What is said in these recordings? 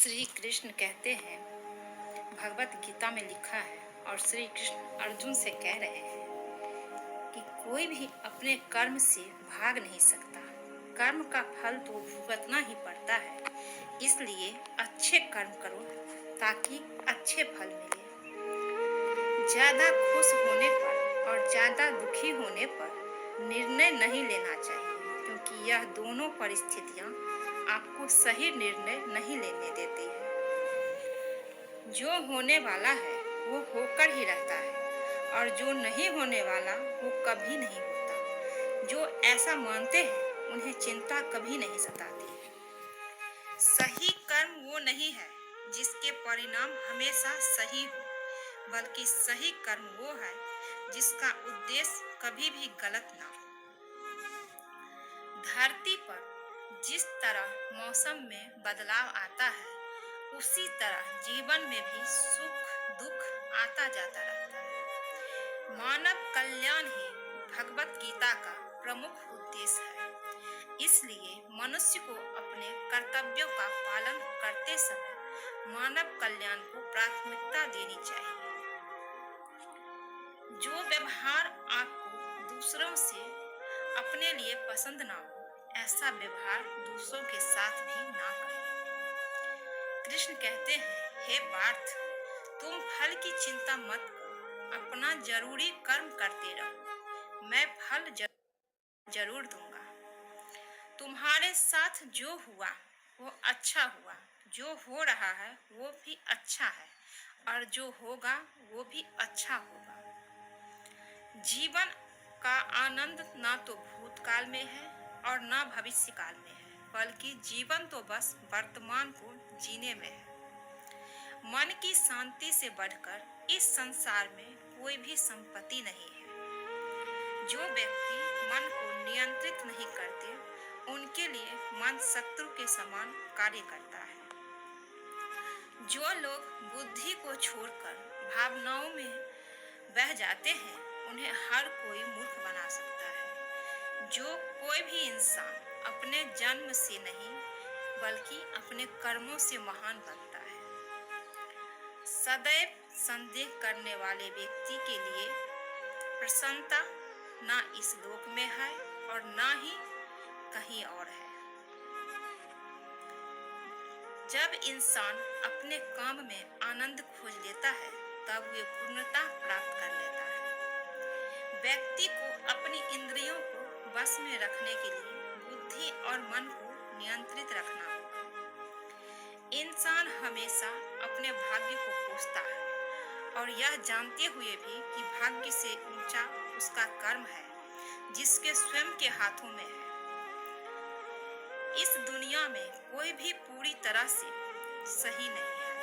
श्री कृष्ण कहते हैं, भगवत गीता में लिखा है और श्री कृष्ण अर्जुन से कह रहे हैं कि कोई भी अपने कर्म से भाग नहीं सकता। कर्म का फल तो भुगतना ही पड़ता है। इसलिए अच्छे कर्म करो ताकि अच्छे फल मिले। ज्यादा खुश होने पर और ज्यादा दुखी होने पर निर्णय नहीं लेना चाहिए, क्योंकि यह दोनों परिस्थितियां आपको सही निर्णय नहीं लेने देती है। जो होने वाला है वो होकर ही रहता है और जो नहीं होने वाला वो कभी नहीं होता। जो ऐसा मानते हैं उन्हें चिंता कभी नहीं सताती। सही कर्म वो नहीं है जिसके परिणाम हमेशा सही हो, बल्कि सही कर्म वो है जिसका उद्देश्य कभी भी गलत ना हो। धरती पर जिस तरह मौसम में बदलाव आता है, उसी तरह जीवन में भी सुख दुख आता जाता रहता है। मानव कल्याण ही भगवत गीता का प्रमुख उद्देश्य है। इसलिए मनुष्य को अपने कर्तव्यों का पालन करते समय मानव कल्याण को प्राथमिकता देनी चाहिए। जो व्यवहार आपको दूसरों से अपने लिए पसंद ना हो, ऐसा व्यवहार दूसरों के साथ भी ना करें। कृष्ण कहते हैं, हे पार्थ, तुम फल की चिंता मत करो, अपना जरूरी कर्म करते रहो, मैं फल जरूर दूंगा। तुम्हारे साथ जो हुआ वो अच्छा हुआ, जो हो रहा है वो भी अच्छा है और जो होगा वो भी अच्छा होगा। जीवन का आनंद ना तो भूतकाल में है और ना भविष्य काल में है, बल्कि जीवन तो बस वर्तमान को जीने में है। मन की शांति से बढ़कर इस संसार में कोई भी संपत्ति नहीं है। जो व्यक्ति मन को नियंत्रित नहीं करते, उनके लिए मन शत्रु के समान कार्य करता है। जो लोग बुद्धि को छोड़कर भावनाओं में बह जाते हैं, उन्हें हर कोई मूर्ख बना सकता है। जो कोई भी इंसान अपने जन्म से नहीं, बल्कि अपने कर्मों से महान बनता है। सदैव संदेह करने वाले व्यक्ति के लिए प्रसन्नता ना इस लोक में है और ना ही कहीं और है। जब इंसान अपने काम में आनंद खोज लेता है, तब वे पूर्णता प्राप्त कर लेता है। व्यक्ति को अपनी इंद्रियों को बस में रखने के लिए बुद्धि और मन को नियंत्रित रखना होगा। इंसान हमेशा अपने भाग्य को कोसता है और यह जानते हुए भी कि भाग्य से ऊंचा उसका कर्म है, जिसके स्वयं के हाथों में है। इस दुनिया में कोई भी पूरी तरह से सही नहीं है,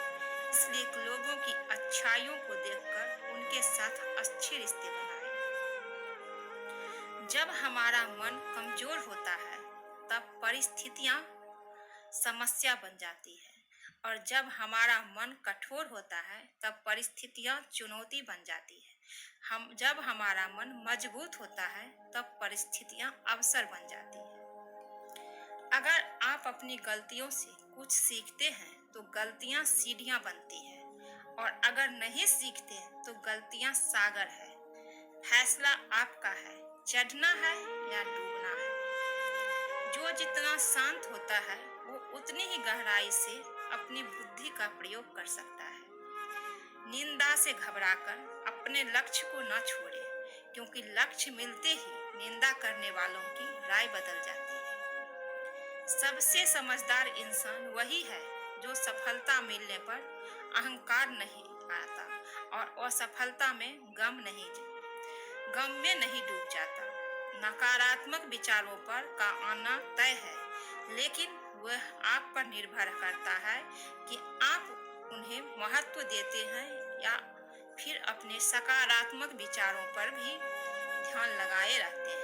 इसलिए लोगों की अच्छाइयों को देखकर उनके साथ अच्छे रिश्ते बनाएं। जब हमारा मन कमजोर होता है, तब परिस्थितियां समस्या बन जाती है, और जब हमारा मन कठोर होता है, तब परिस्थितियां चुनौती बन जाती है। जब हमारा मन मजबूत होता है, तब परिस्थितियां अवसर बन जाती है। अगर आप अपनी गलतियों से कुछ सीखते हैं, तो गलतियां सीढ़ियां बनती हैं, और अगर नहीं सीखते तो गलतियां सागर है। फैसला आपका है, चढ़ना है या डूबना है। जो जितना शांत होता है, वो उतनी ही गहराई से अपनी बुद्धि का प्रयोग कर सकता है। निंदा से घबराकर अपने लक्ष्य को न छोड़े, क्योंकि लक्ष्य मिलते ही निंदा करने वालों की राय बदल जाती है। सबसे समझदार इंसान वही है जो सफलता मिलने पर अहंकार नहीं आता और असफलता में गम में नहीं डूब जाता। नकारात्मक विचारों पर का आना तय है, लेकिन वह आप पर निर्भर करता है कि आप उन्हें महत्व देते हैं या फिर अपने सकारात्मक विचारों पर भी ध्यान लगाए रहते हैं।